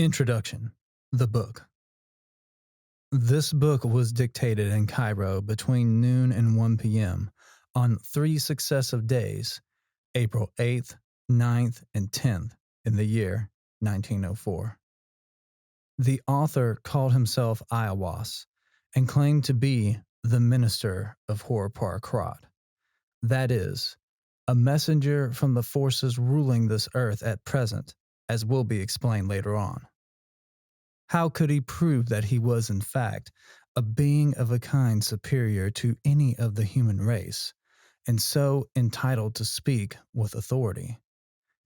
Introduction. The book. This book was dictated in Cairo between noon and 1 p.m. on 3 successive days, April 8th, 9th, and 10th, in the year 1904. The author called himself Ayawas and claimed to be the minister of Horapar Krat, that is, a messenger from the forces ruling this earth at present, as will be explained later on. How could he prove that he was, in fact, a being of a kind superior to any of the human race, and so entitled to speak with authority?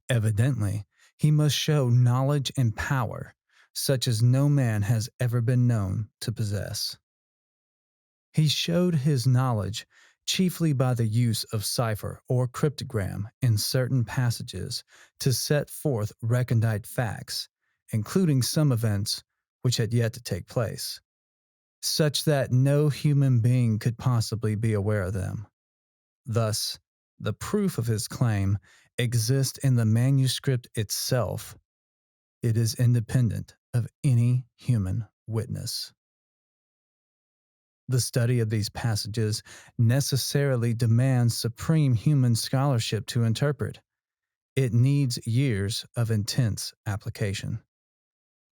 Evidently, he must show knowledge and power, such as no man has ever been known to possess. He showed his knowledge chiefly by the use of cipher or cryptogram in certain passages to set forth recondite facts, including some events which had yet to take place, such that no human being could possibly be aware of them. Thus, the proof of his claim exists in the manuscript itself. It is independent of any human witness. The study of these passages necessarily demands supreme human scholarship to interpret. It needs years of intense application.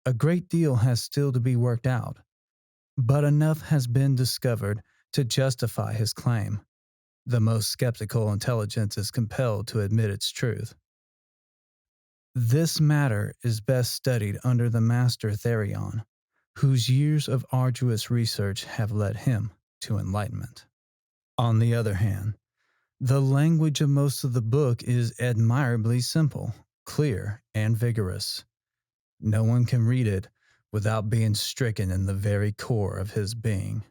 A great deal has still to be worked out, but enough has been discovered to justify his claim. The most skeptical intelligence is compelled to admit its truth. This matter is best studied under the master Therion, whose years of arduous research have led him to enlightenment. On the other hand, the language of most of the book is admirably simple, clear, and vigorous. No one can read it without being stricken in the very core of his being.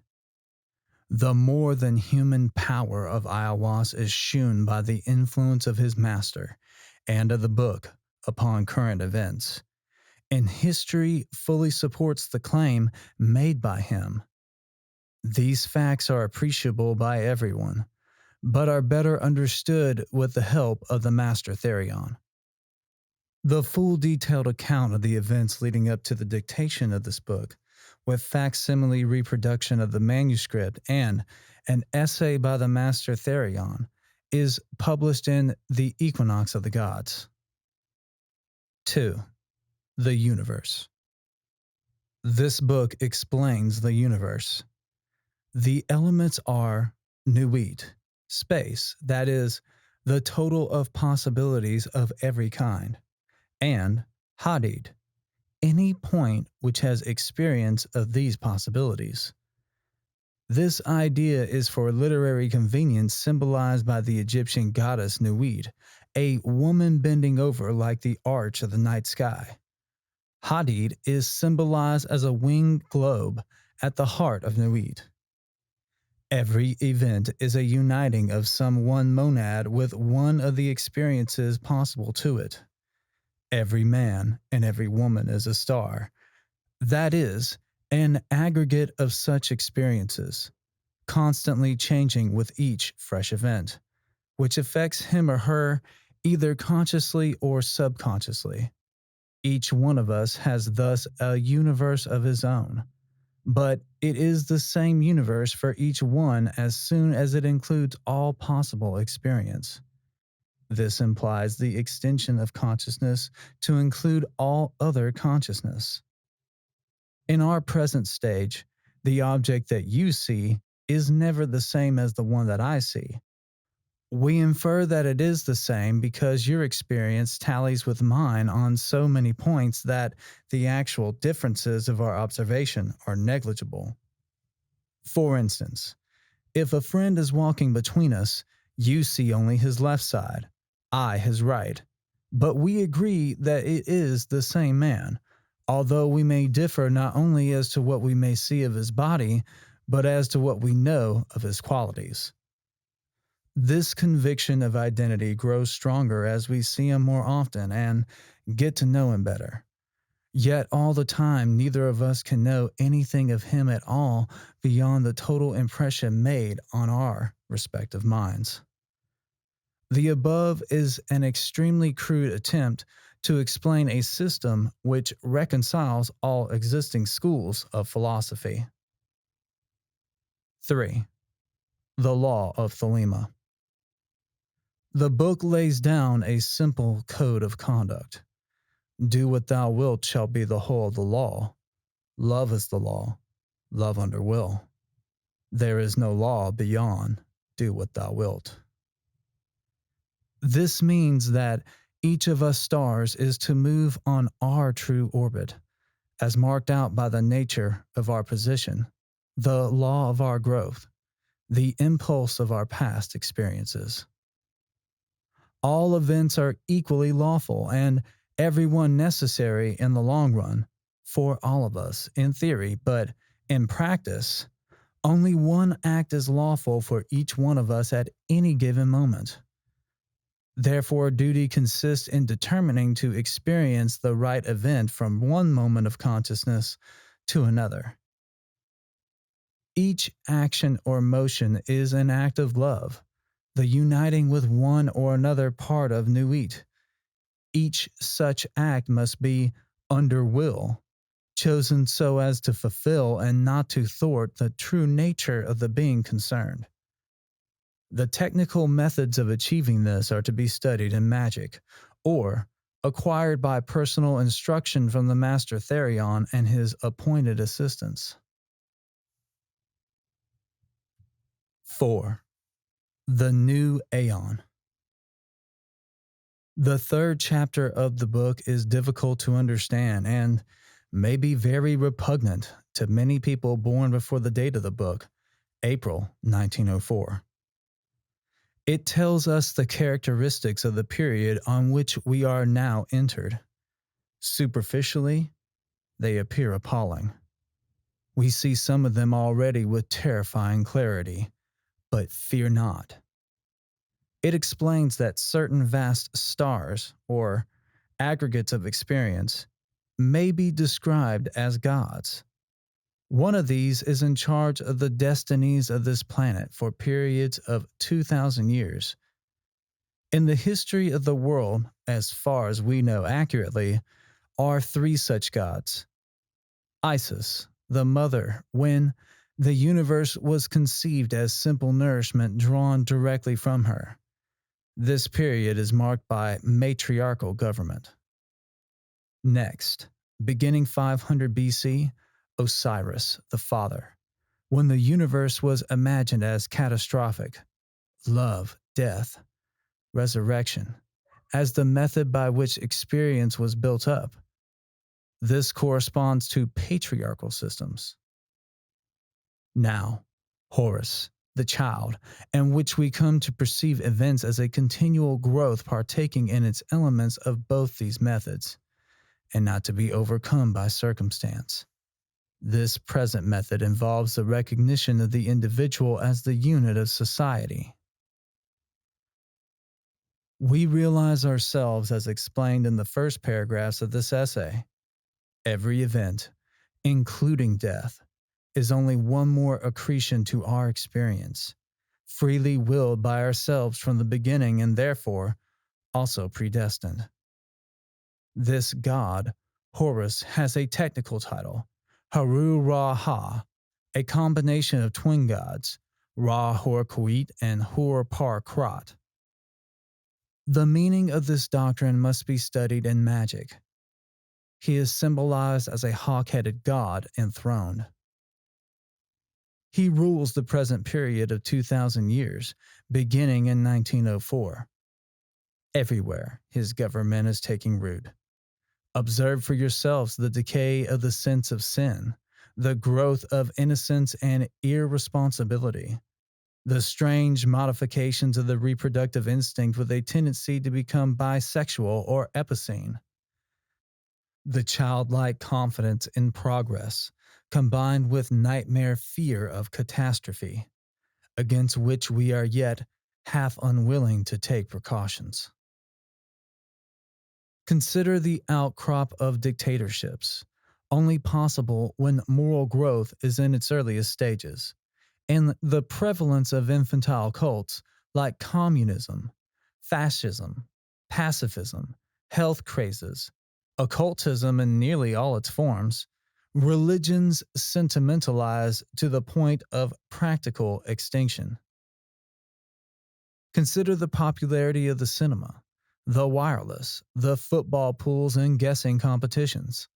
The more than human power of Ayahuasca is shewn by the influence of his master and of the book upon current events, and history fully supports the claim made by him. These facts are appreciable by everyone, but are better understood with the help of the master Therion. The full detailed account of the events leading up to the dictation of this book, with facsimile reproduction of the manuscript and an essay by the master Therion, is published in The Equinox of the Gods. 2. The Universe. This book explains the universe. The elements are Nuit, space, that is, the total of possibilities of every kind, and Hadid, any point which has experience of these possibilities. This idea is for literary convenience symbolized by the Egyptian goddess Nuit, a woman bending over like the arch of the night sky. Hadid is symbolized as a winged globe at the heart of Nuit. Every event is a uniting of some one monad with one of the experiences possible to it. Every man and every woman is a star, that is, an aggregate of such experiences, constantly changing with each fresh event, which affects him or her either consciously or subconsciously. Each one of us has thus a universe of his own, but it is the same universe for each one as soon as it includes all possible experience. This implies the extension of consciousness to include all other consciousness. In our present stage, the object that you see is never the same as the one that I see. We infer that it is the same because your experience tallies with mine on so many points that the actual differences of our observation are negligible. For instance, if a friend is walking between us, you see only his left side, I his right, but we agree that it is the same man, although we may differ not only as to what we may see of his body, but as to what we know of his qualities. This conviction of identity grows stronger as we see him more often and get to know him better. Yet all the time, neither of us can know anything of him at all beyond the total impression made on our respective minds. The above is an extremely crude attempt to explain a system which reconciles all existing schools of philosophy. 3. The Law of Thelema. The book lays down a simple code of conduct. Do what thou wilt shall be the whole of the law. Love is the law. Love under will. There is no law beyond do what thou wilt. This means that each of us stars is to move on our true orbit, as marked out by the nature of our position, the law of our growth, the impulse of our past experiences. All events are equally lawful and everyone necessary in the long run for all of us in theory, but in practice, only one act is lawful for each one of us at any given moment. Therefore, duty consists in determining to experience the right event from one moment of consciousness to another. Each action or motion is an act of love, the uniting with one or another part of Nuit. Each such act must be under will, chosen so as to fulfill and not to thwart the true nature of the being concerned. The technical methods of achieving this are to be studied in magic, or acquired by personal instruction from the Master Therion and his appointed assistants. 4. The New Aeon. The third chapter of the book is difficult to understand and may be very repugnant to many people born before the date of the book, April 1904. It tells us the characteristics of the period on which we are now entered. Superficially, they appear appalling. We see some of them already with terrifying clarity, but fear not. It explains that certain vast stars, or aggregates of experience, may be described as gods. One of these is in charge of the destinies of this planet for periods of 2,000 years. In the history of the world, as far as we know accurately, are 3 such gods. Isis, the mother, when the universe was conceived as simple nourishment drawn directly from her. This period is marked by matriarchal government. Next, beginning 500 BC, Osiris, the father, when the universe was imagined as catastrophic, love, death, resurrection, as the method by which experience was built up. This corresponds to patriarchal systems. Now, Horus, the child, in which we come to perceive events as a continual growth partaking in its elements of both these methods, and not to be overcome by circumstance. This present method involves the recognition of the individual as the unit of society. We realize ourselves as explained in the first paragraphs of this essay. Every event, including death, is only one more accretion to our experience, freely willed by ourselves from the beginning and therefore also predestined. This god, Horus, has a technical title, Haru-Ra-Ha, a combination of twin gods, Ra-Hor-Kuit and Hor-Par-Krat. The meaning of this doctrine must be studied in magic. He is symbolized as a hawk-headed god enthroned. He rules the present period of 2,000 years, beginning in 1904. Everywhere his government is taking root. Observe for yourselves the decay of the sense of sin, the growth of innocence and irresponsibility, the strange modifications of the reproductive instinct with a tendency to become bisexual or epicene, the childlike confidence in progress, combined with nightmare fear of catastrophe, against which we are yet half unwilling to take precautions. Consider the outcrop of dictatorships, only possible when moral growth is in its earliest stages, and the prevalence of infantile cults like communism, fascism, pacifism, health crazes, occultism in nearly all its forms, religions sentimentalized to the point of practical extinction. Consider the popularity of the cinema, the wireless, the football pools, and guessing competitions,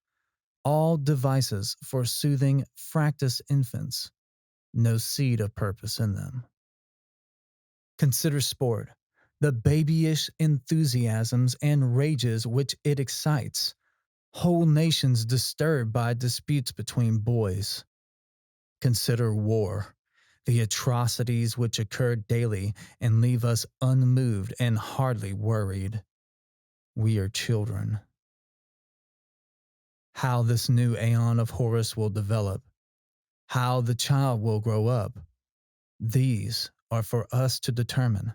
all devices for soothing fractious infants, no seed of purpose in them. Consider sport, the babyish enthusiasms and rages which it excites, whole nations disturbed by disputes between boys. Consider war, the atrocities which occur daily and leave us unmoved and hardly worried. We are children. How this new aeon of Horus will develop, how the child will grow up, these are for us to determine,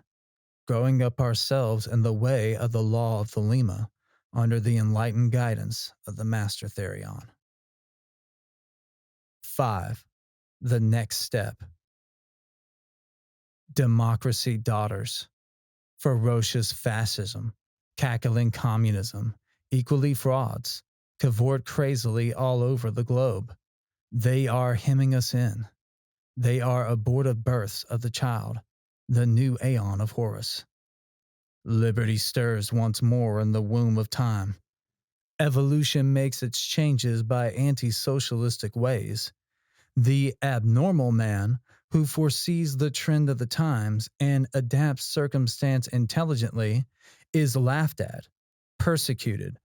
growing up ourselves in the way of the law of Thelema under the enlightened guidance of the Master Therion. 5. The next step. Democracy daughters. Ferocious fascism, cackling communism, equally frauds, cavort crazily all over the globe. They are hemming us in. They are abortive births of the child, the new aeon of Horus. Liberty stirs once more in the womb of time. Evolution makes its changes by anti-socialistic ways. The abnormal man, who foresees the trend of the times and adapts circumstance intelligently, is laughed at, persecuted,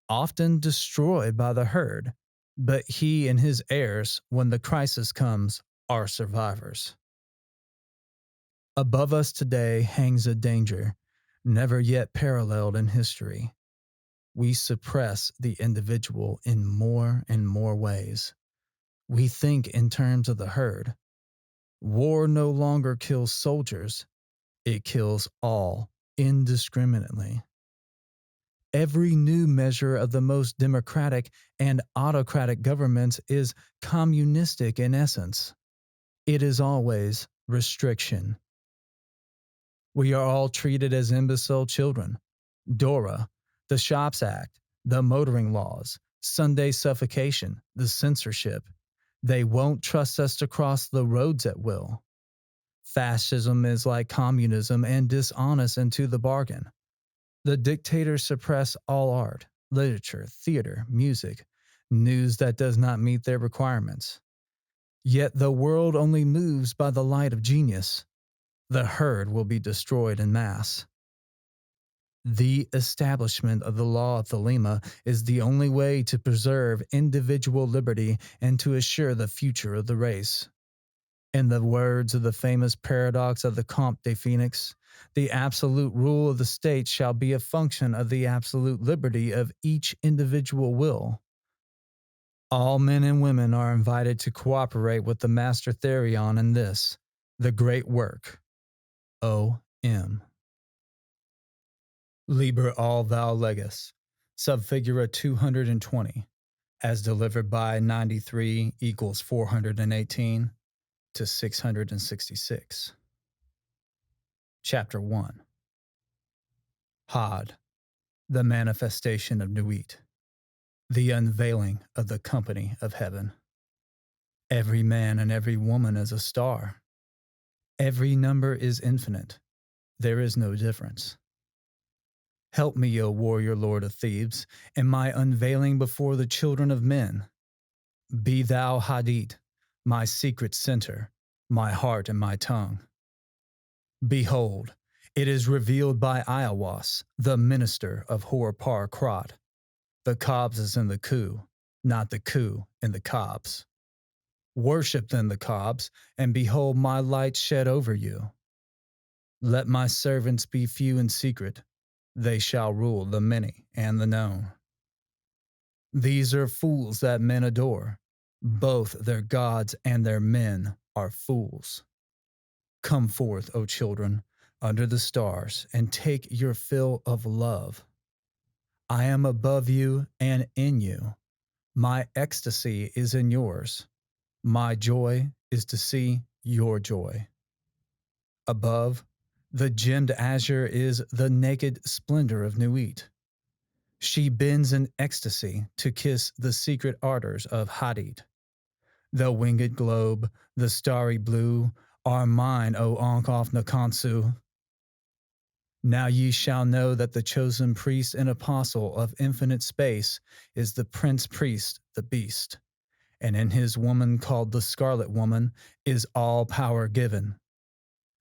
often destroyed by the herd, but he and his heirs, when the crisis comes, are survivors. Above us today hangs a danger never yet paralleled in history. We suppress the individual in more and more ways. We think in terms of the herd. War no longer kills soldiers, it kills all indiscriminately. Every new measure of the most democratic and autocratic governments is communistic in essence. It is always restriction. We are all treated as imbecile children. DORA, the Shops Act, the motoring laws, Sunday suffocation, the censorship. They won't trust us to cross the roads at will. Fascism is like communism and dishonest into the bargain. The dictators suppress all art, literature, theater, music, news that does not meet their requirements. Yet the world only moves by the light of genius. The herd will be destroyed in mass. The establishment of the law of Thelema is the only way to preserve individual liberty and to assure the future of the race. In the words of the famous paradox of the Comte de Phoenix, the absolute rule of the state shall be a function of the absolute liberty of each individual will. All men and women are invited to cooperate with the Master Therion in this, the great work. O.M. Liber all thou Legis, subfigura 220, as delivered by 93 equals 418 to 666. Chapter 1. Had, the manifestation of Nuit, the unveiling of the company of heaven. Every man and every woman is a star. Every number is infinite. There is no difference. Help me, O warrior lord of Thebes, in my unveiling before the children of men. Be thou Hadit, my secret center, my heart and my tongue. Behold, it is revealed by Iowas, the minister of Horapar Krat. The Cobs is in the coup, not the coup in the Cobs. Worship then the Cobs, and behold my light shed over you. Let my servants be few in secret, they shall rule the many and the known. These are fools that men adore, both their gods and their men are fools. Come forth, O children, under the stars, and take your fill of love. I am above you and in you. My ecstasy is in yours. My joy is to see your joy. Above, the gemmed azure is the naked splendor of Nuit. She bends in ecstasy to kiss the secret ardors of Hadid. The winged globe, the starry blue, are mine, O Ankof Nakansu. Now ye shall know that the chosen priest and apostle of infinite space is the prince priest, the beast, and in his woman called the Scarlet Woman is all power given.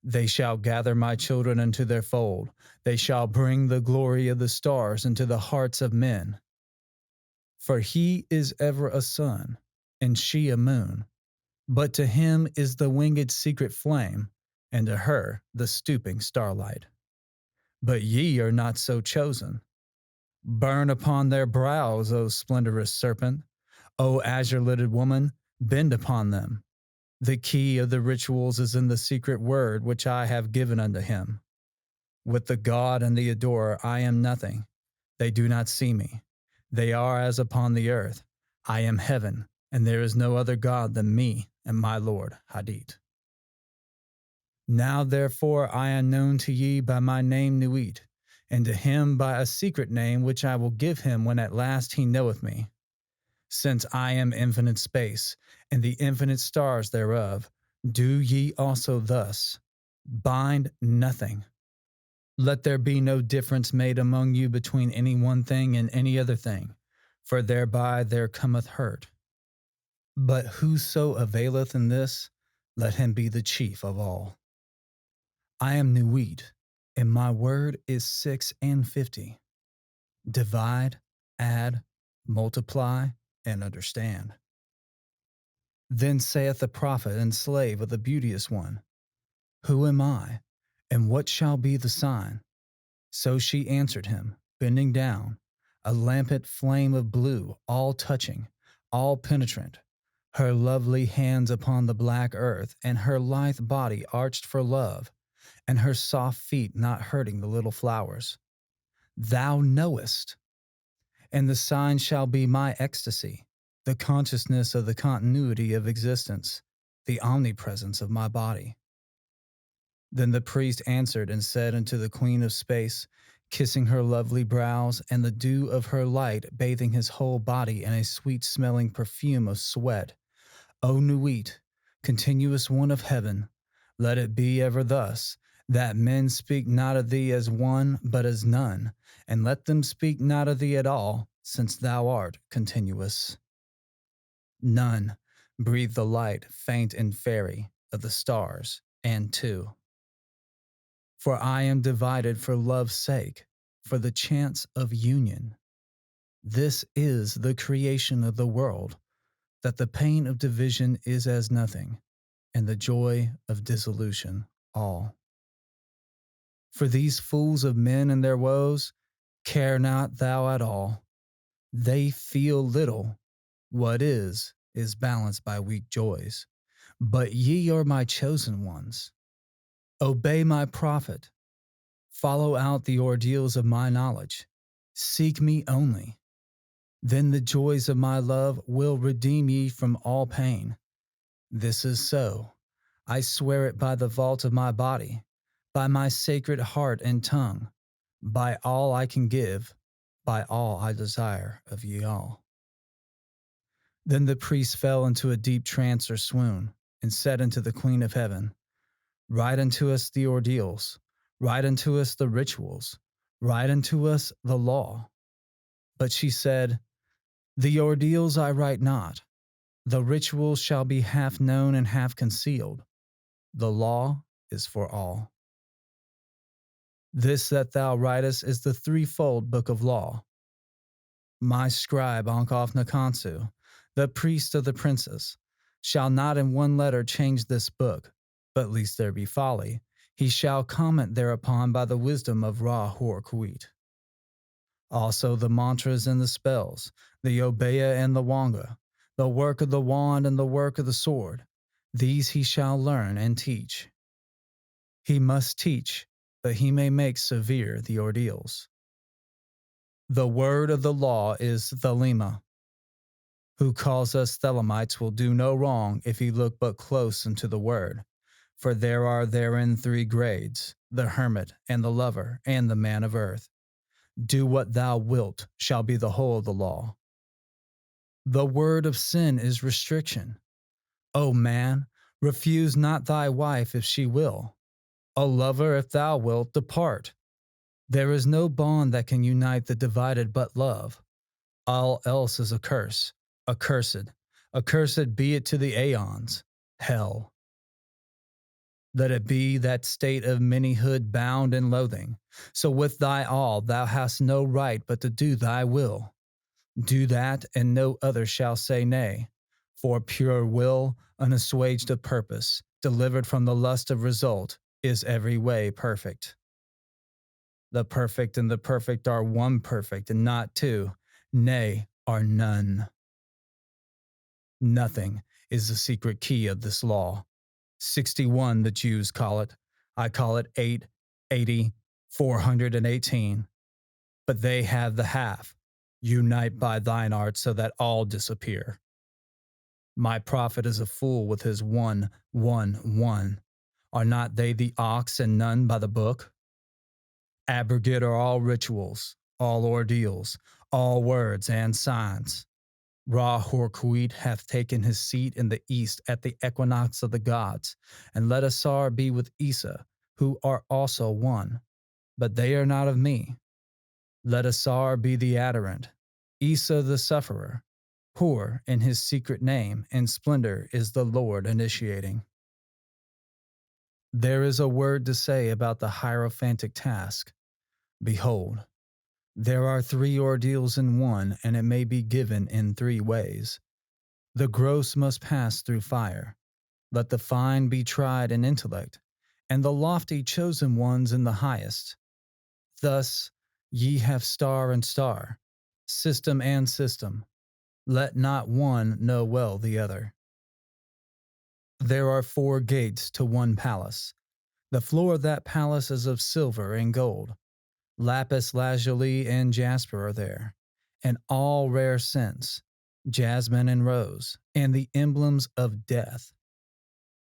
They shall gather my children into their fold. They shall bring the glory of the stars into the hearts of men. For he is ever a sun, and she a moon. But to him is the winged secret flame, and to her the stooping starlight. But ye are not so chosen. Burn upon their brows, O splendorous serpent. O azure-lidded woman, bend upon them. The key of the rituals is in the secret word which I have given unto him. With the God and the adorer I am nothing. They do not see me. They are as upon the earth. I am heaven, and there is no other God than me and my Lord Hadit. Now therefore I am known to ye by my name Nuit, and to him by a secret name which I will give him when at last he knoweth me. Since I am infinite space, and the infinite stars thereof, do ye also thus. Bind nothing. Let there be no difference made among you between any one thing and any other thing, for thereby there cometh hurt. But whoso availeth in this, let him be the chief of all. I am Nuit, and my word is 56. Divide, add, multiply, and understand. Then saith the prophet and slave of the beauteous one, Who am I, and what shall be the sign? So she answered him, bending down, a lampet flame of blue, all touching, all penetrant, her lovely hands upon the black earth, and her lithe body arched for love, and her soft feet not hurting the little flowers. Thou knowest, and the sign shall be my ecstasy, the consciousness of the continuity of existence, the omnipresence of my body. Then the priest answered and said unto the queen of space, kissing her lovely brows, and the dew of her light bathing his whole body in a sweet-smelling perfume of sweat, O Nuit, continuous one of heaven, let it be ever thus, that men speak not of thee as one, but as none, and let them speak not of thee at all, since thou art continuous. None, breathe the light, faint and fairy, of the stars, and two. For I am divided for love's sake, for the chance of union. This is the creation of the world, that the pain of division is as nothing, and the joy of dissolution all. For these fools of men and their woes, care not thou at all. They feel little. What is balanced by weak joys. But ye are my chosen ones. Obey my prophet. Follow out the ordeals of my knowledge. Seek me only. Then the joys of my love will redeem ye from all pain. This is so. I swear it by the vault of my body, by my sacred heart and tongue, by all I can give, by all I desire of ye all. Then the priest fell into a deep trance or swoon, and said unto the Queen of Heaven, Write unto us the ordeals, write unto us the rituals, write unto us the law. But she said, The ordeals I write not. The rituals shall be half known and half concealed. The law is for all. This that thou writest is the threefold book of law. My scribe Ankof Nakansu, the priest of the princess, shall not in one letter change this book, but lest there be folly, he shall comment thereupon by the wisdom of Ra Hor Kuit. Also the mantras and the spells, the obeya and the wanga, the work of the wand and the work of the sword, these he shall learn and teach. He must teach, but he may make severe the ordeals. The word of the law is Thelema. Who calls us Thelemites will do no wrong if he look but close into the word, for there are therein 3 grades, the hermit and the lover and the man of earth. Do what thou wilt shall be the whole of the law. The word of sin is restriction. O man, refuse not thy wife if she will. O lover, if thou wilt, depart. There is no bond that can unite the divided but love. All else is a curse, accursed. Accursed be it to the aeons. Hell. Let it be that state of manyhood bound in loathing. So with thy all thou hast no right but to do thy will. Do that, and no other shall say nay. For pure will, unassuaged of purpose, delivered from the lust of result, is every way perfect. The perfect and the perfect are one perfect, and not two, nay, are none. Nothing is the secret key of this law. 61 the Jews call it. I call it 8, 80, 418. But they have the half. Unite by thine art so that all disappear. My prophet is a fool with his 1, 1, 1. Are not they the ox and none by the book? Abrogate are all rituals, all ordeals, all words and signs. Ra Horquit hath taken his seat in the east at the equinox of the gods, and let Asar be with Issa, who are also one. But they are not of me. Let Asar be the adorant, Issa the sufferer. Hor in his secret name and splendor is the Lord initiating. There is a word to say about the hierophantic task. Behold, there are 3 ordeals in one, and it may be given in 3 ways. The gross must pass through fire. Let the fine be tried in intellect, and the lofty chosen ones in the highest. Thus ye have star and star, system and system. Let not one know well the other. There are 4 gates to one palace. The floor of that palace is of silver and gold. Lapis lazuli and jasper are there, and all rare scents, jasmine and rose, and the emblems of death.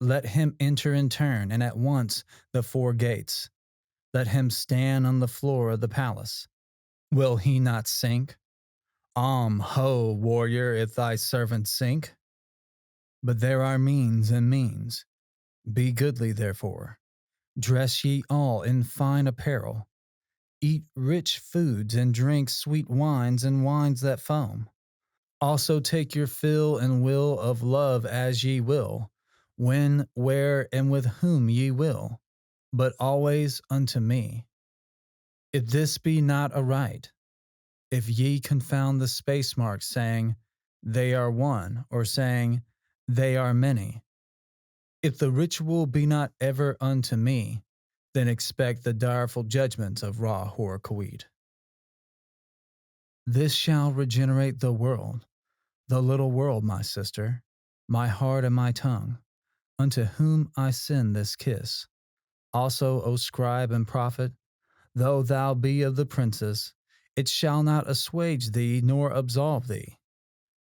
Let him enter in turn, and at once the 4 gates. Let him stand on the floor of the palace. Will he not sink? Ho, warrior, if thy servant sink. But there are means and means. Be goodly, therefore. Dress ye all in fine apparel. Eat rich foods and drink sweet wines and wines that foam. Also take your fill and will of love as ye will, when, where, and with whom ye will, but always unto me. If this be not aright, if ye confound the space marks, saying, they are one, or saying, they are many, if the ritual be not ever unto me, then expect the direful judgments of Ra Horquit. This shall regenerate the world, the little world, my sister, my heart and my tongue, unto whom I send this kiss. Also, O scribe and prophet, though thou be of the princes, it shall not assuage thee nor absolve thee,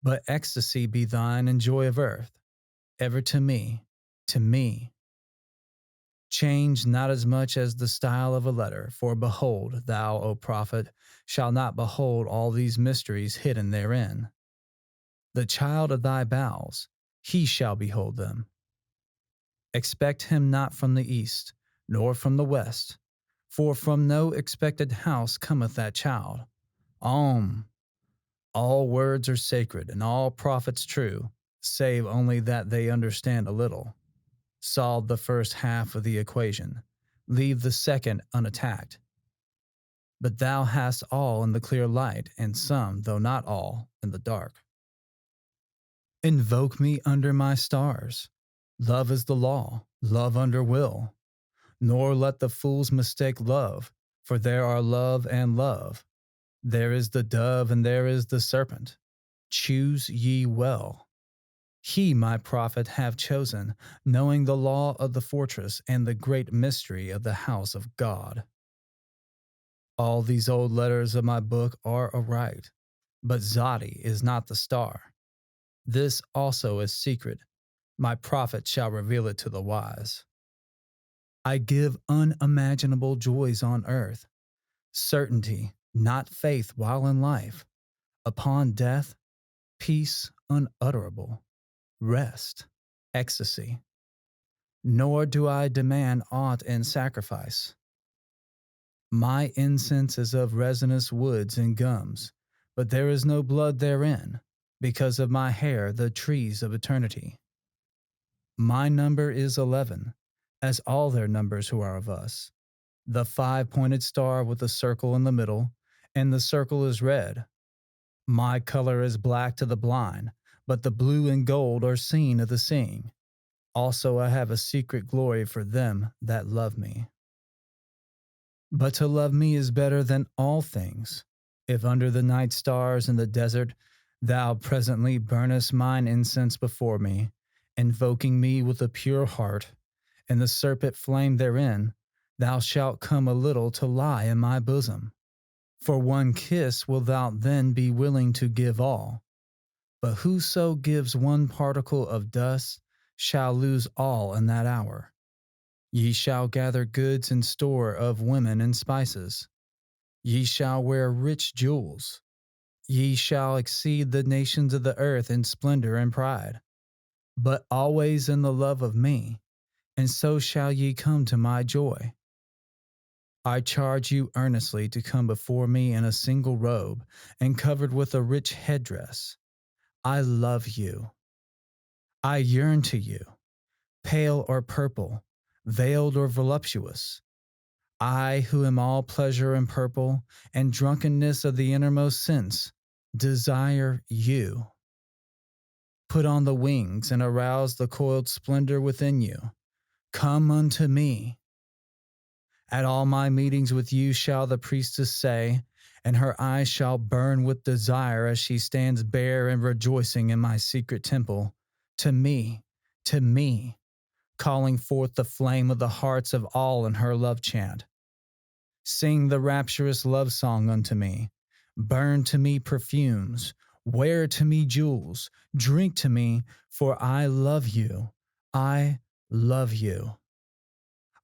but ecstasy be thine and joy of earth, ever to me, to me. Change not as much as the style of a letter, for behold, thou, O prophet, shalt not behold all these mysteries hidden therein. The child of thy bowels, he shall behold them. Expect him not from the east, nor from the west, for from no expected house cometh that child. All words are sacred, and all prophets true, save only that they understand a little. Solve the first half of the equation, leave the second unattacked. But thou hast all in the clear light, and some, though not all, in the dark. Invoke me under my stars. Love is the law, love under will. Nor let the fools mistake love, for there are love and love. There is the dove and there is the serpent. Choose ye well. He, my prophet, have chosen, knowing the law of the fortress and the great mystery of the house of God. All these old letters of my book are aright, but Zadi is not the star. This also is secret. My prophet shall reveal it to the wise. I give unimaginable joys on earth, certainty, not faith while in life, upon death, peace unutterable, rest, ecstasy. Nor do I demand aught in sacrifice. My incense is of resinous woods and gums, but there is no blood therein, because of my hair, the trees of eternity. My number is 11, as all their numbers who are of us. The 5-pointed star with a circle in the middle, and the circle is red. My color is black to the blind, but the blue and gold are seen of the seeing. Also, I have a secret glory for them that love me. But to love me is better than all things. If under the night stars in the desert thou presently burnest mine incense before me, invoking me with a pure heart, and the serpent flame therein, thou shalt come a little to lie in my bosom. For one kiss wilt thou then be willing to give all. But whoso gives one particle of dust shall lose all in that hour. Ye shall gather goods and store of women and spices. Ye shall wear rich jewels. Ye shall exceed the nations of the earth in splendor and pride, but always in the love of me, and so shall ye come to my joy. I charge you earnestly to come before me in a single robe and covered with a rich headdress. I love you. I yearn to you, pale or purple, veiled or voluptuous. I, who am all pleasure and purple, and drunkenness of the innermost sense, desire you. Put on the wings and arouse the coiled splendor within you. Come unto me. At all my meetings with you shall the priestess say, and her eyes shall burn with desire as she stands bare and rejoicing in my secret temple, to me, calling forth the flame of the hearts of all in her love chant. Sing the rapturous love song unto me. Burn to me perfumes. Wear to me jewels. Drink to me, for I love you. I love you.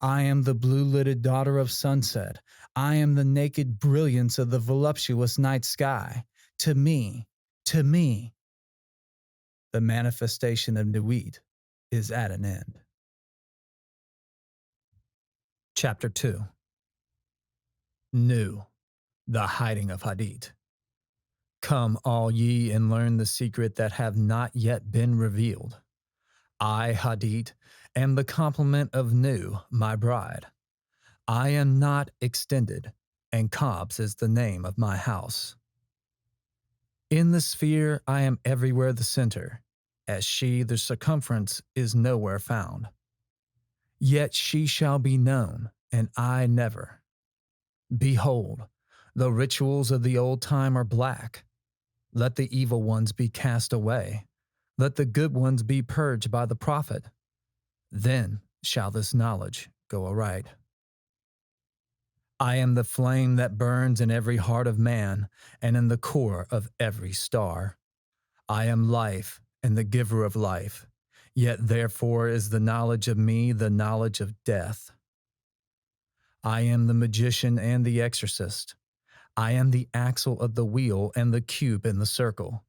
I am the blue-lidded daughter of sunset. I am the naked brilliance of the voluptuous night sky. To me, the manifestation of Nuit is at an end. Chapter 2. Nu, the hiding of Hadit. Come, all ye, and learn the secret that have not yet been revealed. I, Hadit, am the complement of Nu, my bride. I am not extended, and Kobs is the name of my house. In the sphere I am everywhere the center, as she the circumference is nowhere found. Yet she shall be known, and I never. Behold, the rituals of the old time are black. Let the evil ones be cast away. Let the good ones be purged by the prophet. Then shall this knowledge go aright. I am the flame that burns in every heart of man and in the core of every star. I am life and the giver of life, yet therefore is the knowledge of me the knowledge of death. I am the magician and the exorcist. I am the axle of the wheel and the cube in the circle.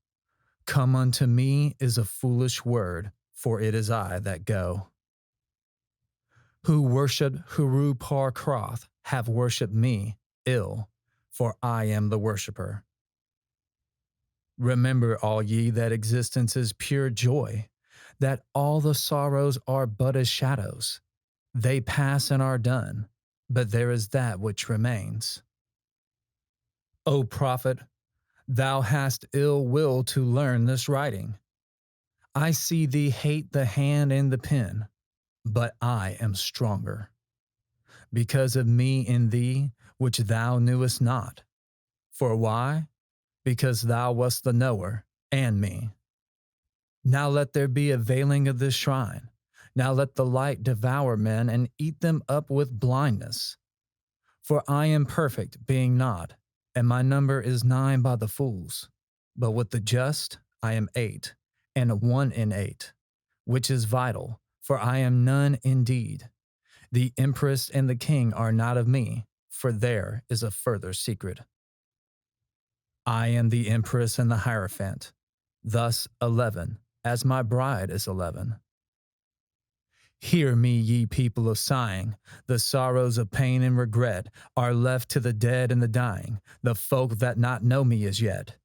Come unto me is a foolish word, for it is I that go. Who worshipped Huru Par Kroth have worshipped me ill, for I am the worshipper. Remember, all ye, that existence is pure joy, that all the sorrows are but as shadows. They pass and are done, but there is that which remains. O prophet, thou hast ill will to learn this writing. I see thee hate the hand and the pen, but I am stronger. Because of me in thee, which thou knewest not. For why? Because thou wast the knower, and me. Now let there be a veiling of this shrine. Now let the light devour men and eat them up with blindness. For I am perfect, being not, and my number is 9 by the fools. But with the just I am 8, and 1 in 8, which is vital, for I am none indeed. The empress and the king are not of me, for there is a further secret. I am the Empress and the Hierophant, thus 11, as my bride is 11. Hear me, ye people of sighing. The sorrows of pain and regret are left to the dead and the dying, the folk that not know me as yet.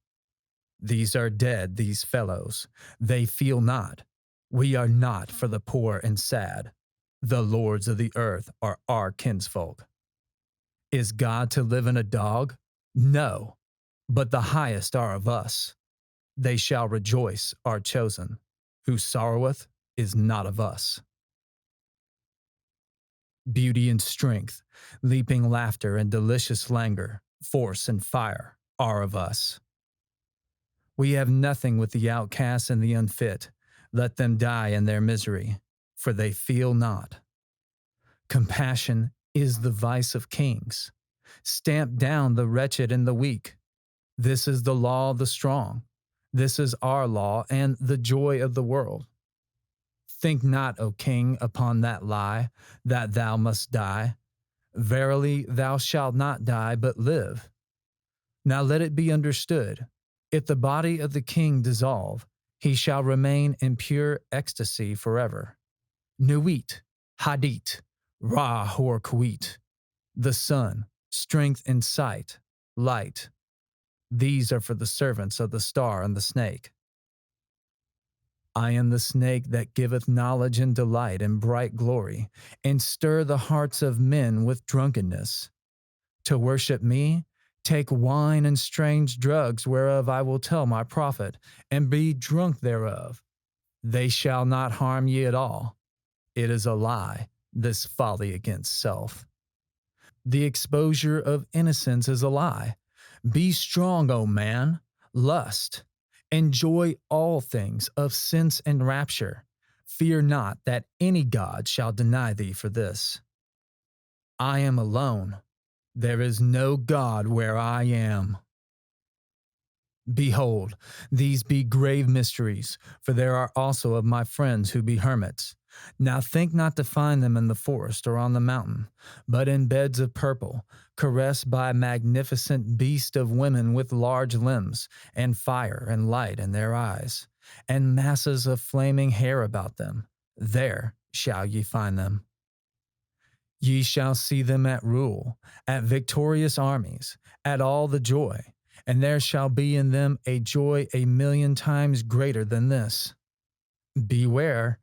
These are dead, these fellows. They feel not. We are not for the poor and sad. The lords of the earth are our kinsfolk. Is God to live in a dog? No, but the highest are of us. They shall rejoice, are chosen. Who sorroweth is not of us. Beauty and strength, leaping laughter and delicious languor, force and fire are of us. We have nothing with the outcasts and the unfit. Let them die in their misery, for they feel not. Compassion is the vice of kings. Stamp down the wretched and the weak. This is the law of the strong. This is our law and the joy of the world. Think not, O king, upon that lie, that thou must die. Verily, thou shalt not die, but live. Now let it be understood, if the body of the king dissolve, he shall remain in pure ecstasy forever. Nuit, hadit, ra hor kuit. The sun, strength and sight, light. These are for the servants of the star and the snake. I am the snake that giveth knowledge and delight and bright glory, and stir the hearts of men with drunkenness. To worship me, take wine and strange drugs, whereof I will tell my prophet, and be drunk thereof. They shall not harm ye at all. It is a lie, this folly against self. The exposure of innocence is a lie. Be strong, O man, lust. Enjoy all things of sense and rapture. Fear not that any god shall deny thee for this. I am alone. There is no God where I am. Behold, these be grave mysteries, for there are also of my friends who be hermits. Now think not to find them in the forest or on the mountain, but in beds of purple, caressed by magnificent beasts of women with large limbs, and fire and light in their eyes, and masses of flaming hair about them. There shall ye find them. Ye shall see them at rule, at victorious armies, at all the joy, and there shall be in them a joy 1,000,000 times greater than this. Beware,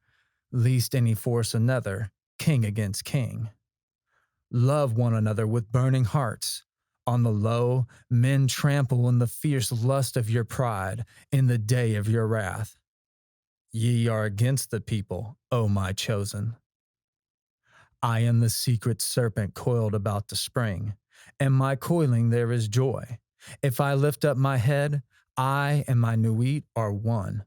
lest any force another, king against king. Love one another with burning hearts. On the low, men trample in the fierce lust of your pride, in the day of your wrath. Ye are against the people, O my chosen. I am the secret serpent coiled about the spring, and my coiling there is joy. If I lift up my head, I and my nuit are one.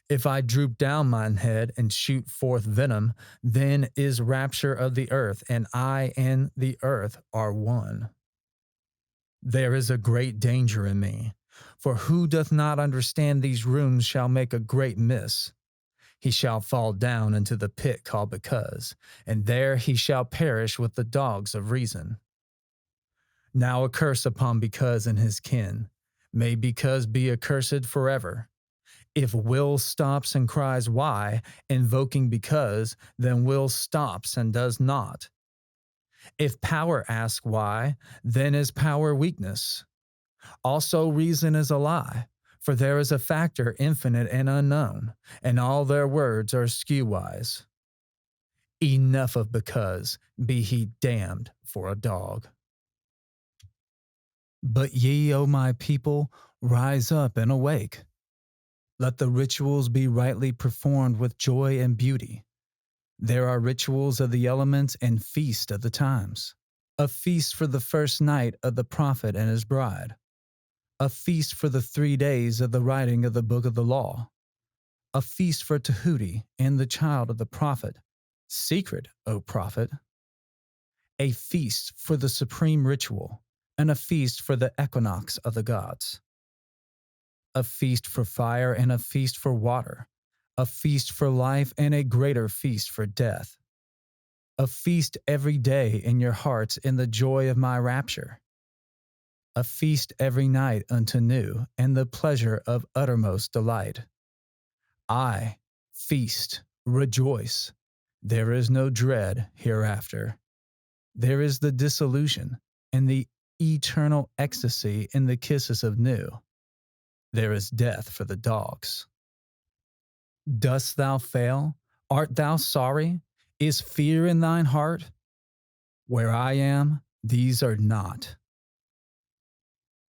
If I droop down mine head and shoot forth venom, then is rapture of the earth, and I and the earth are one. There is a great danger in me, for who doth not understand these runes shall make a great miss. He shall fall down into the pit called Because, and there he shall perish with the dogs of reason. Now a curse upon Because and his kin. May Because be accursed forever. If will stops and cries why, invoking Because, then will stops and does not. If power asks why, then is power weakness. Also reason is a lie, for there is a factor infinite and unknown, and all their words are skew-wise. Enough of Because, be he damned for a dog. But ye, O my people, rise up and awake. Let the rituals be rightly performed with joy and beauty. There are rituals of the elements and feast of the times. A feast for the first night of the prophet and his bride. A feast for the 3 days of the writing of the book of the law. A feast for Tahuti and the child of the prophet. Secret, O prophet. A feast for the supreme ritual, and a feast for the equinox of the gods. A feast for fire and a feast for water. A feast for life and a greater feast for death. A feast every day in your hearts in the joy of my rapture. a feast every night unto new, and the pleasure of uttermost delight. I feast, rejoice. There is no dread hereafter. There is the dissolution and the eternal ecstasy in the kisses of new. There is death for the dogs. Dost thou fail? Art thou sorry? Is fear in thine heart? Where I am, these are not.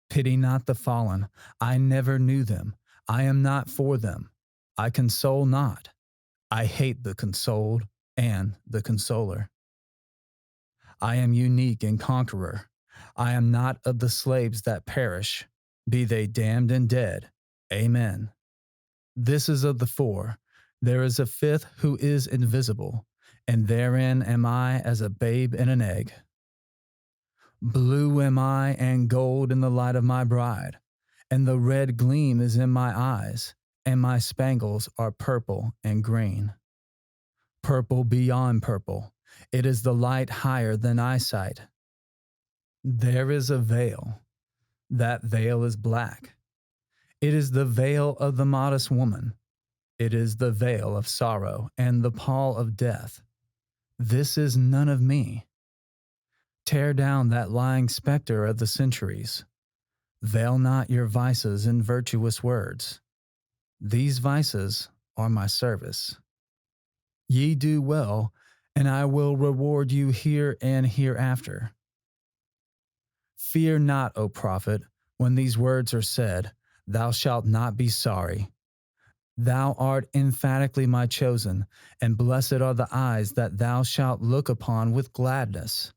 Pity not the fallen. I never knew them. I am not for them. I console not. I hate the consoled and the consoler. I am unique and conqueror. I am not of the slaves that perish, be they damned and dead. Amen. This is of the four. There is a fifth who is invisible, and therein am I as a babe in an egg. Blue am I and gold in the light of my bride, and the red gleam is in my eyes, and my spangles are purple and green. Purple beyond purple, it is the light higher than eyesight. There is a veil. That veil is black. It is the veil of the modest woman. It is the veil of sorrow and the pall of death. This is none of me. Tear down that lying spectre of the centuries. Veil not your vices in virtuous words. These vices are my service. Ye do well, and I will reward you here and hereafter. Fear not, O prophet, when these words are said, thou shalt not be sorry. Thou art emphatically my chosen, and blessed are the eyes that thou shalt look upon with gladness.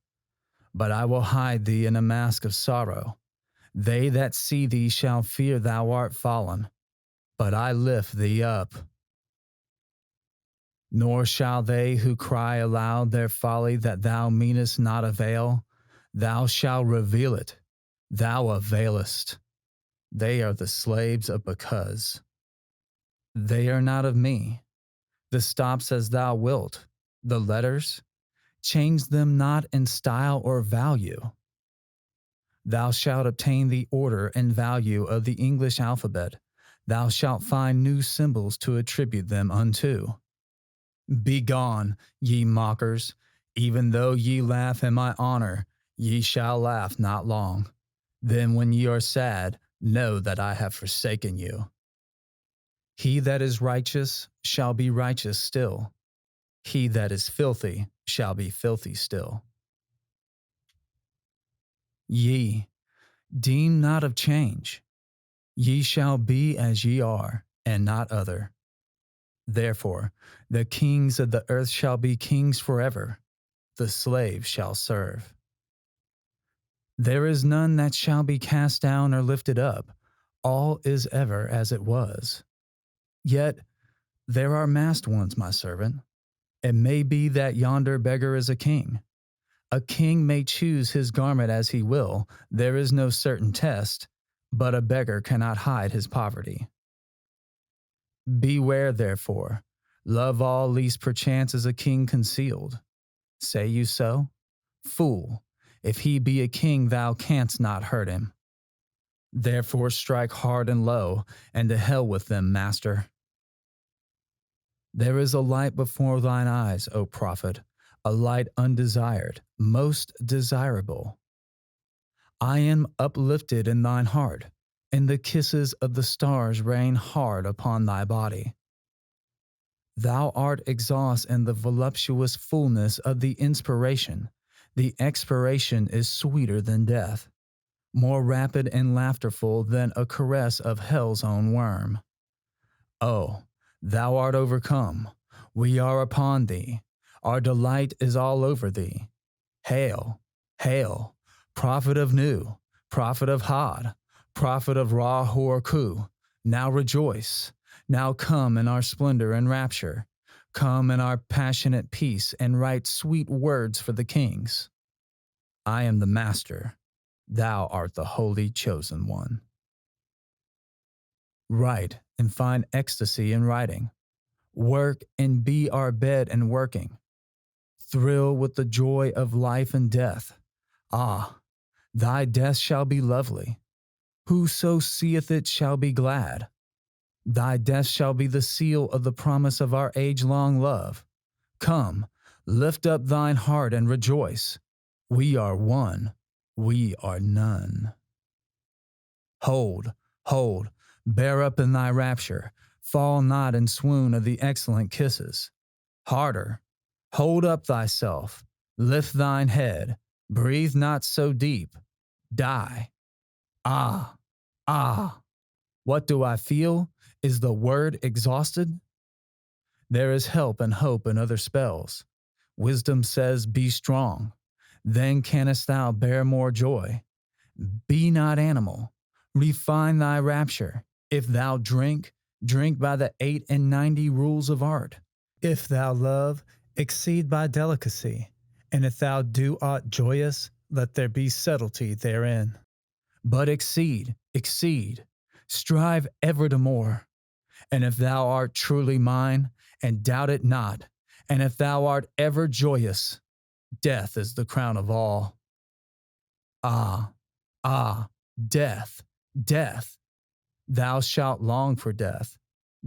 But I will hide thee in a mask of sorrow. They that see thee shall fear thou art fallen, but I lift thee up. Nor shall they who cry aloud their folly that thou meanest not avail. Thou shalt reveal it. Thou availest. They are the slaves of because. They are not of me. The stops as thou wilt. The letters, change them not in style or value. Thou shalt obtain the order and value of the English alphabet. Thou shalt find new symbols to attribute them unto. Begone, ye mockers, even though ye laugh in my honor, ye shall laugh not long. Then when ye are sad, know that I have forsaken you. He that is righteous shall be righteous still. He that is filthy shall be filthy still. Ye, deem not of change. Ye shall be as ye are, and not other. Therefore, the kings of the earth shall be kings forever. The slave shall serve. There is none that shall be cast down or lifted up. All is ever as it was. Yet there are masked ones, my servant. It may be that yonder beggar is a king. A king may choose his garment as he will. There is no certain test, but a beggar cannot hide his poverty. Beware, therefore. Love all, lest perchance is a king concealed. Say you so? Fool, if he be a king, thou canst not hurt him. Therefore strike hard and low, and to hell with them, master. There is a light before thine eyes, O prophet, a light undesired, most desirable. I am uplifted in thine heart, and the kisses of the stars rain hard upon thy body. Thou art exhaust in the voluptuous fullness of the inspiration. The expiration is sweeter than death, more rapid and laughterful than a caress of hell's own worm. Oh, thou art overcome. We are upon thee. Our delight is all over thee. Hail, hail, prophet of Nu, prophet of Had, prophet of Ra Hor Ku. Now rejoice. Now come in our splendor and rapture. Come in our passionate peace and write sweet words for the kings. I am the master. Thou art the holy chosen one. Write and find ecstasy in writing. Work and be our bed and working. Thrill with the joy of life and death. Ah, Thy death shall be lovely. Whoso seeth it shall be glad. Thy death shall be the seal of the promise of our age-long love. Come, lift up thine heart and rejoice. We are one, we are none. Hold, hold, bear up in thy rapture, fall not in swoon of the excellent kisses. Harder, hold up thyself, lift thine head, breathe not so deep, die. Ah, ah, what do I feel? Is the word exhausted? There is help and hope in other spells. Wisdom says, be strong. Then canst thou bear more joy. Be not animal. Refine thy rapture. If thou drink, drink by the 98 rules of art. If thou love, exceed by delicacy. And if thou do aught joyous, let there be subtlety therein. But exceed, exceed. Strive ever to more. And if thou art truly mine, and doubt it not, and if thou art ever joyous, death is the crown of all. Ah, ah, death, death. Thou shalt long for death.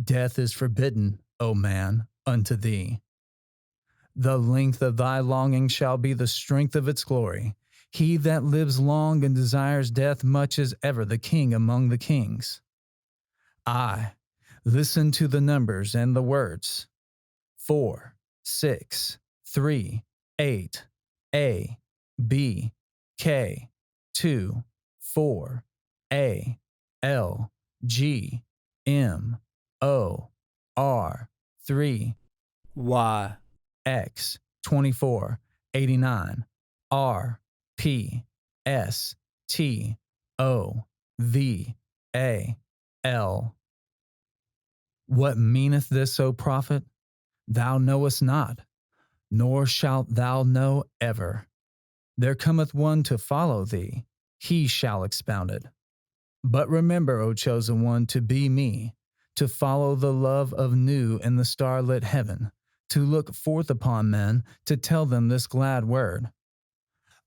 Death is forbidden, O man, unto thee. The length of thy longing shall be the strength of its glory. He that lives long and desires death much is ever the king among the kings. Aye, listen to the numbers and the words. 4, 6, 3, 8, A, B, K, 2, 4, A, L, G, M, O, R, 3, Y, X, 24, 89, R, P, S, T, O, V, A, L. What meaneth this, O prophet? Thou knowest not, nor shalt thou know ever. There cometh one to follow thee, he shall expound it. But remember, O chosen one, to be me, to follow the love of new in the starlit heaven, to look forth upon men, to tell them this glad word.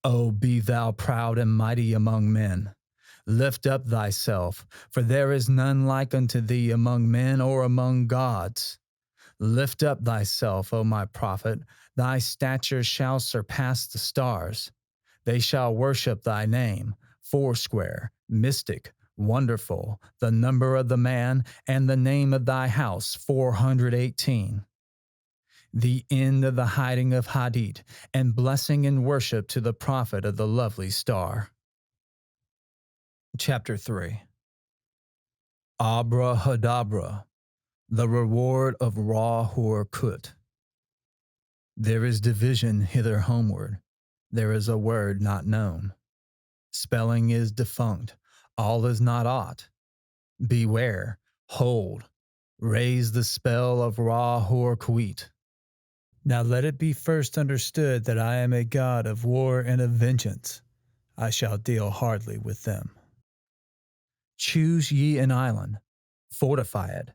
O be thou proud and mighty among men. Lift up thyself, for there is none like unto thee among men or among gods. Lift up thyself, O my prophet, thy stature shall surpass the stars. They shall worship thy name, foursquare, mystic, wonderful, the number of the man, and the name of thy house, 418. The end of the hiding of Hadid, and blessing and worship to the prophet of the lovely star. Chapter 3. Abrahadabra, the reward of Ra-Hor-Kut. There is division hither homeward. There is a word not known. Spelling is defunct. All is not aught. Beware. Hold. Raise the spell of Ra-Hor-Kuit. Now let it be first understood that I am a god of war and of vengeance. I shall deal hardly with them. Choose ye an island. Fortify it.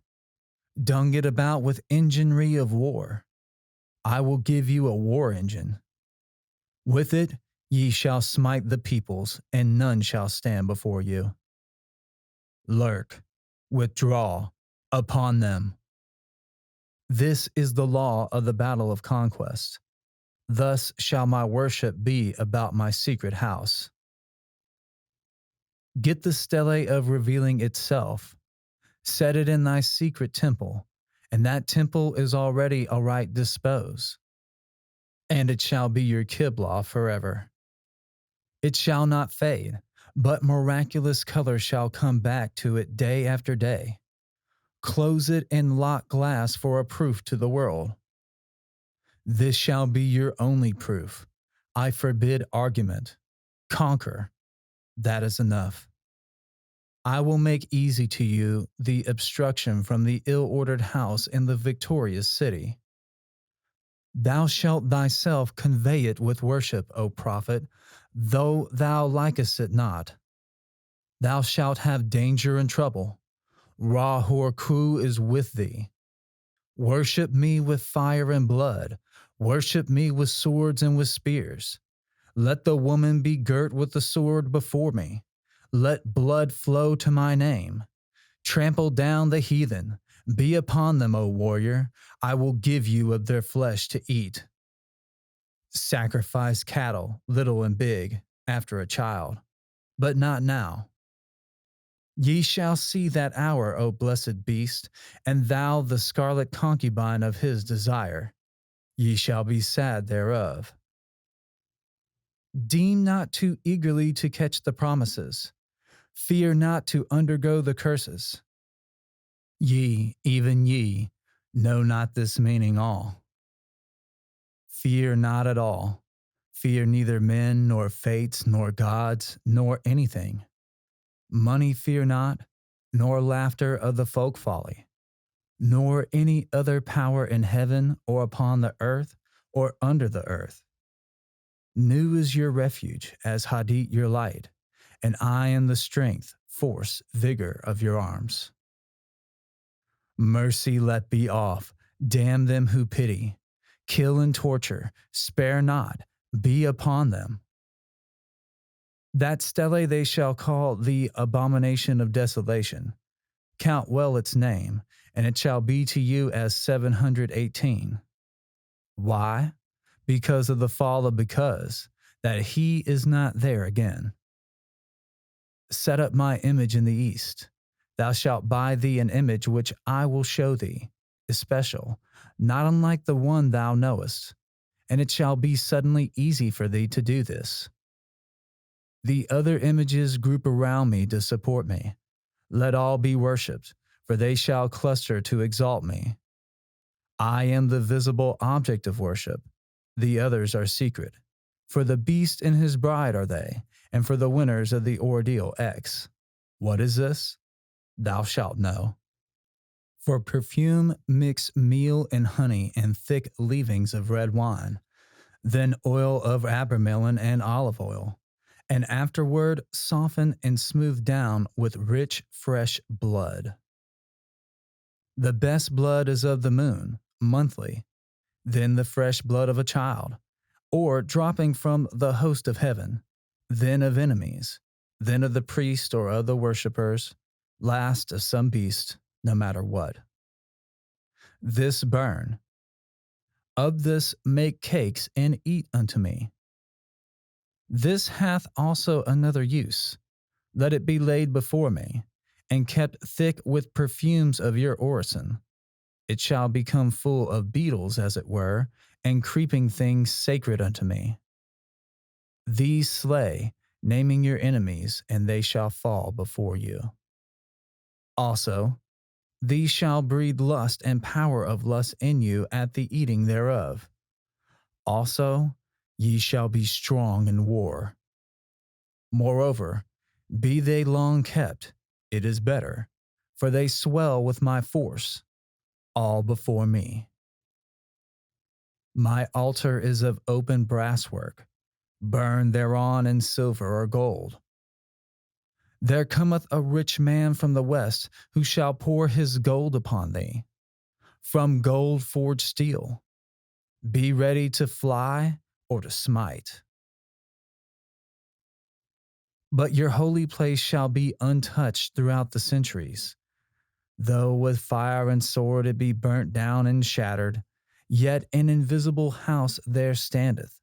Dung it about with enginery of war. I will give you a war engine. With it ye shall smite the peoples, and none shall stand before you. Lurk, withdraw, upon them. This is the law of the battle of conquest. Thus shall my worship be about my secret house. Get the stele of revealing itself. Set it in thy secret temple, and that temple is already aright disposed. And it shall be your Kiblah forever. It shall not fade, but miraculous color shall come back to it day after day. Close it in locked glass for a proof to the world. This shall be your only proof. I forbid argument. Conquer. That is enough. I will make easy to you the obstruction from the ill-ordered house in the victorious city. Thou shalt thyself convey it with worship, O prophet, though thou likest it not. Thou shalt have danger and trouble. Ra-Hor-Ku is with thee. Worship me with fire and blood. Worship me with swords and with spears. Let the woman be girt with the sword before me. Let blood flow to my name. Trample down the heathen. Be upon them, O warrior. I will give you of their flesh to eat. Sacrifice cattle, little and big, after a child, but not now. Ye shall see that hour, O blessed beast, and thou the scarlet concubine of his desire. Ye shall be sad thereof. Deem not too eagerly to catch the promises. Fear not to undergo the curses. Ye, even ye, know not this meaning all. Fear not at all. Fear neither men, nor fates, nor gods, nor anything. Money fear not, nor laughter of the folk folly, nor any other power in heaven or upon the earth or under the earth. Nu is your refuge, as Hadit your light, and I am the strength, force, vigor of your arms. Mercy let be off, damn them who pity, kill and torture, spare not, be upon them. That stele they shall call the abomination of desolation. Count well its name, and it shall be to you as 718. Why? Because of the fall of because, that he is not there again. Set up my image in the east. Thou shalt buy thee an image which I will show thee, especial, not unlike the one thou knowest, and it shall be suddenly easy for thee to do this. The other images group around me to support me. Let all be worshipped, for they shall cluster to exalt me. I am the visible object of worship. The others are secret. For the beast and his bride are they, and for the winners of the ordeal X. What is this? Thou shalt know. For perfume mix meal and honey and thick leavings of red wine, then oil of abramelin and olive oil, and afterward soften and smooth down with rich, fresh blood. The best blood is of the moon, monthly, then the fresh blood of a child, or dropping from the host of heaven, then of enemies, then of the priest or of the worshippers, last of some beast, no matter what. This burn. Of this make cakes and eat unto me. This hath also another use. Let it be laid before me, and kept thick with perfumes of your orison. It shall become full of beetles, as it were, and creeping things sacred unto me. These slay, naming your enemies, and they shall fall before you. Also, these shall breed lust and power of lust in you at the eating thereof. Also, ye shall be strong in war. Moreover, be they long kept, it is better, for they swell with my force, all before me. My altar is of open brasswork, burn thereon in silver or gold. There cometh a rich man from the west, who shall pour his gold upon thee. From gold forged steel. Be ready to fly or to smite. But your holy place shall be untouched throughout the centuries. Though with fire and sword it be burnt down and shattered, yet an invisible house there standeth,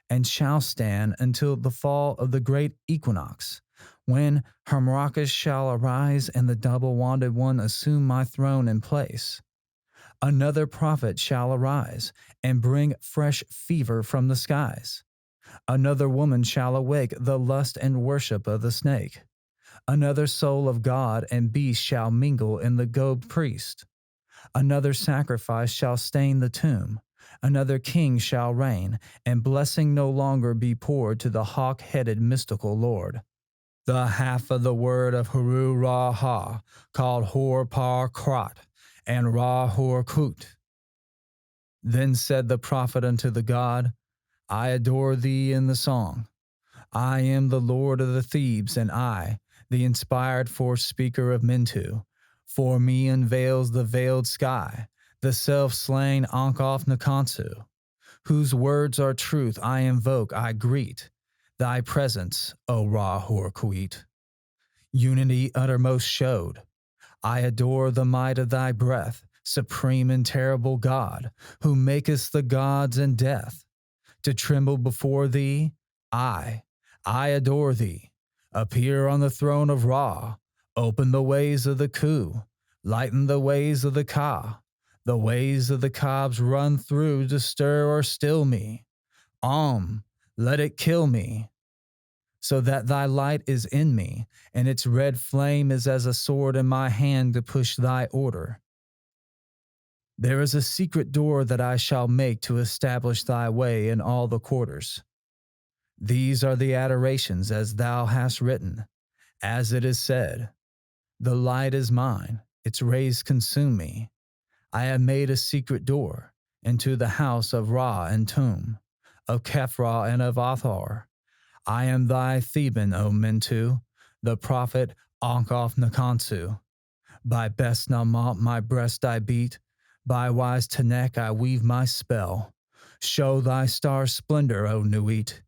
and shall stand until the fall of the great equinox, when Hermrachas shall arise and the double-wanded one assume my throne and place. Another prophet shall arise and bring fresh fever from the skies. Another woman shall awake the lust and worship of the snake. Another soul of God and beast shall mingle in the goad priest. Another sacrifice shall stain the tomb. Another king shall reign, and blessing no longer be poured to the hawk-headed mystical lord. The half of the word of Haru Ra-Ha, called Hor-Par-Krat, and Ra-Hor-Kut. Then said the prophet unto the god, I adore thee in the song. I am the lord of the Thebes, and I, the inspired force speaker of Mentu. For me unveils the veiled sky, the self-slain Ankof Nakansu, whose words are truth, I invoke, I greet thy presence, O Ra Horquit. Unity uttermost showed, I adore the might of thy breath, supreme and terrible God, who makest the gods and death to tremble before thee. I, I adore thee. Appear on the throne of Ra, open the ways of the Ku, lighten the ways of the Ka. The ways of the Kabs run through to stir or still me. Let it kill me, so that thy light is in me, and its red flame is as a sword in my hand to push thy order. There is a secret door that I shall make to establish thy way in all the quarters. These are the adorations as thou hast written, as it is said, the light is mine, its rays consume me. I have made a secret door into the house of Ra and Tum, of Kephra and of Athar. I am thy Theban, O Mentu, the prophet Ankof Nakansu. By best Namont my breast I beat, by wise Tenek I weave my spell. Show thy star splendor, O Nuit.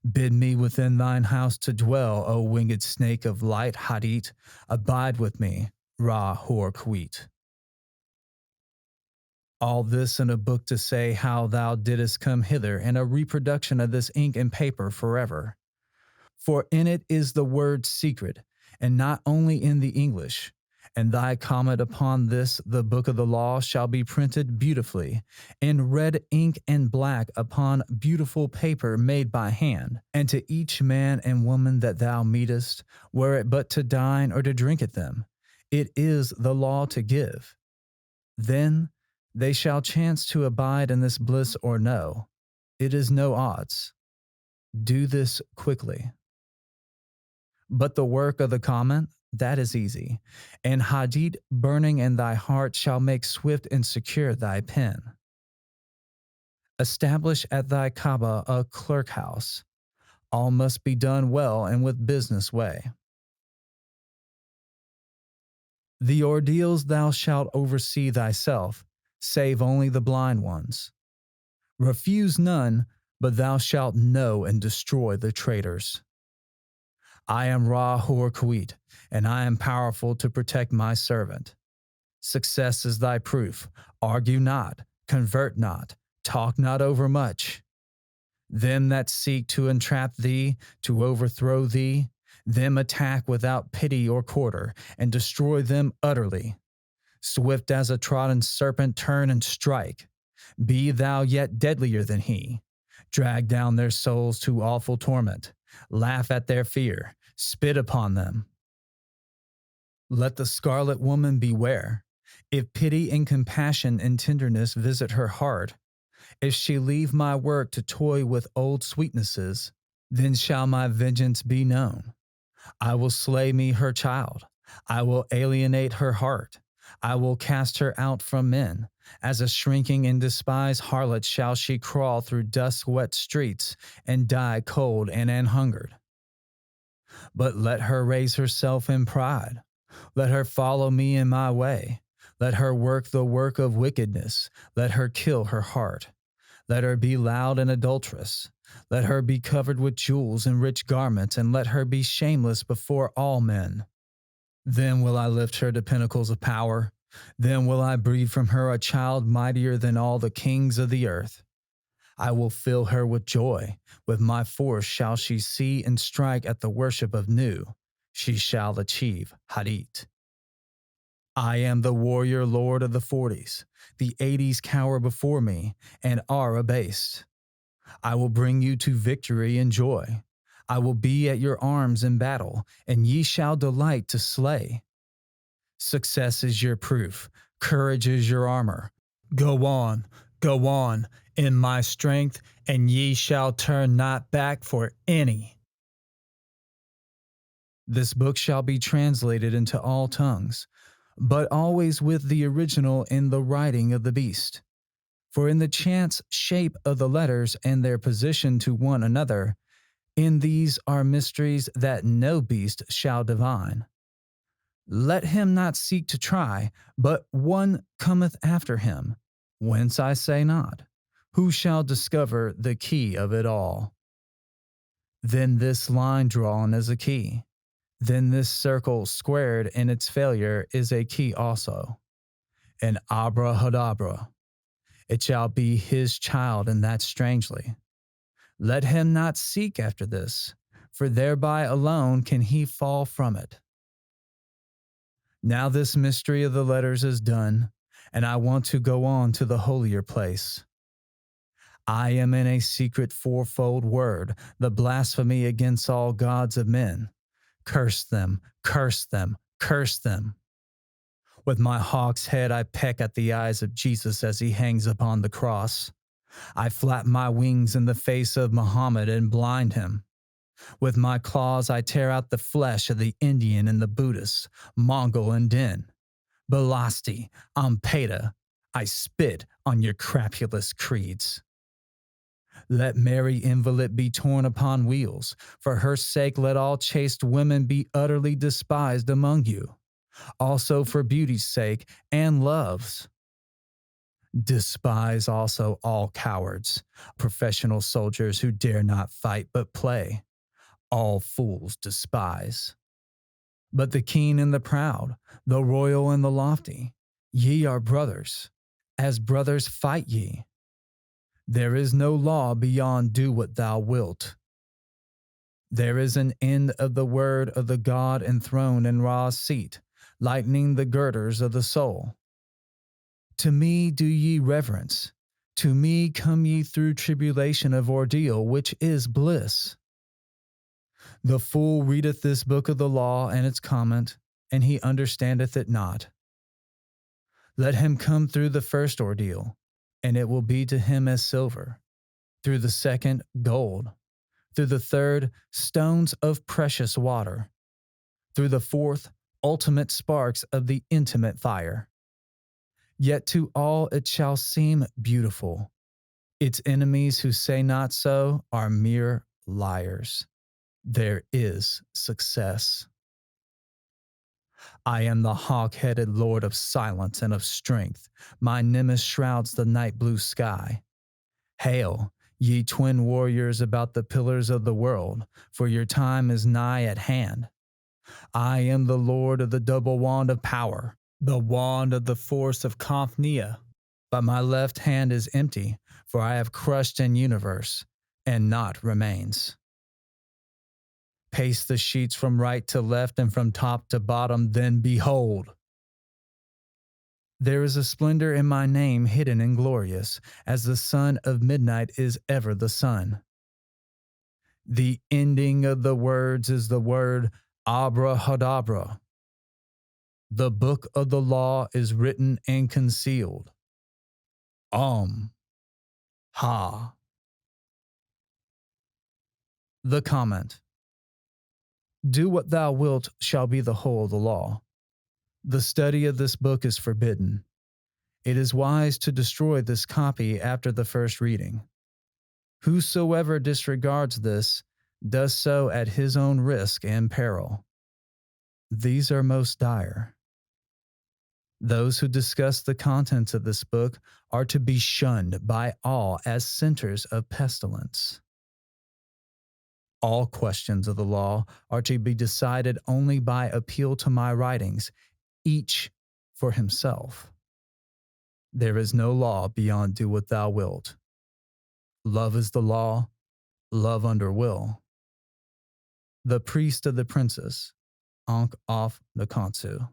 Bid me within thine house to dwell, O winged snake of light Hadit. Abide with me, Ra Horquit. All this in a book to say how thou didst come hither, and a reproduction of this ink and paper forever. For in it is the word secret, and not only in the English. And thy comment upon this, the book of the law, shall be printed beautifully, in red ink and black upon beautiful paper made by hand. And to each man and woman that thou meetest, were it but to dine or to drink at them, it is the law to give. Then they shall chance to abide in this bliss or no. It is no odds. Do this quickly. But the work of the comment, that is easy, and Hadid burning in thy heart shall make swift and secure thy pen. Establish at thy Kaaba a clerk house. All must be done well and with business way. The ordeals thou shalt oversee thyself, save only the blind ones. Refuse none, but thou shalt know and destroy the traitors. I am Ra Horquit, and I am powerful to protect my servant. Success is thy proof. Argue not, convert not, talk not overmuch. Them that seek to entrap thee, to overthrow thee, them attack without pity or quarter, and destroy them utterly. Swift as a trodden serpent, turn and strike. Be thou yet deadlier than he. Drag down their souls to awful torment. Laugh at their fear. Spit upon them. Let the scarlet woman beware. If pity and compassion and tenderness visit her heart, if she leave my work to toy with old sweetnesses, then shall my vengeance be known. I will slay me her child. I will alienate her heart. I will cast her out from men. As a shrinking and despised harlot shall she crawl through dust-wet streets and die cold and an-hungered. But let her raise herself in pride. Let her follow me in my way. Let her work the work of wickedness. Let her kill her heart. Let her be loud and adulterous. Let her be covered with jewels and rich garments, and let her be shameless before all men. Then will I lift her to pinnacles of power. Then will I breed from her a child mightier than all the kings of the earth. I will fill her with joy. With my force shall she see and strike at the worship of Nu. She shall achieve Hadit. I am the warrior lord of the 40s. The 80s cower before me and are abased. I will bring you to victory and joy. I will be at your arms in battle, and ye shall delight to slay. Success is your proof. Courage is your armor. Go on, in my strength, and ye shall turn not back for any. This book shall be translated into all tongues, but always with the original in the writing of the beast. For in the chance shape of the letters and their position to one another, in these are mysteries that no beast shall divine. Let him not seek to try, but one cometh after him, whence I say not, Who shall discover the key of it all? Then this line drawn is a key. Then this circle squared in its failure is a key also. And abrahadabra, it shall be his child, and that strangely. Let him not seek after this, for thereby alone can he fall from it. Now this mystery of the letters is done, and I want to go on to the holier place. I am in a secret fourfold word, the blasphemy against all gods of men. Curse them, curse them, curse them. With my hawk's head I peck at the eyes of Jesus as he hangs upon the cross. I flap my wings in the face of Muhammad and blind him. With my claws I tear out the flesh of the Indian and the Buddhist, Mongol and Din. Belasti, Ampeta, I spit on your crapulous creeds. Let Mary invalid be torn upon wheels. For her sake let all chaste women be utterly despised among you. Also for beauty's sake and love's. Despise also all cowards, professional soldiers who dare not fight but play. All fools despise. But the keen and the proud, the royal and the lofty, ye are brothers. As brothers fight ye. There is no law beyond do what thou wilt. There is an end of the word of the God enthroned in Ra's seat, lightening the girders of the soul. To me do ye reverence. To me come ye through tribulation of ordeal, which is bliss. The fool readeth this book of the law and its comment, and he understandeth it not. Let him come through the first ordeal, and it will be to him as silver, through the second, gold, through the third, stones of precious water, through the fourth, ultimate sparks of the intimate fire. Yet to all it shall seem beautiful. Its enemies who say not so are mere liars. There is success. I am the hawk-headed lord of silence and of strength. My nimbus shrouds the night blue sky. Hail, ye twin warriors about the pillars of the world, for your time is nigh at hand. I am the lord of the double wand of power, the wand of the force of Kamphnia. But my left hand is empty, for I have crushed an universe, and naught remains. Pace the sheets from right to left and from top to bottom, then behold! There is a splendor in my name hidden and glorious, as the sun of midnight is ever the sun. The ending of the words is the word abrahadabra. The book of the law is written and concealed. Ha. The comment. Do what thou wilt shall be the whole of the law. The study of this book is forbidden. It is wise to destroy this copy after the first reading. Whosoever disregards this does so at his own risk and peril. These are most dire. Those who discuss the contents of this book are to be shunned by all as centers of pestilence. All questions of the law are to be decided only by appeal to my writings, each for himself. There is no law beyond do what thou wilt. Love is the law, love under will. The priest of the princess, Ankh of the Kansu.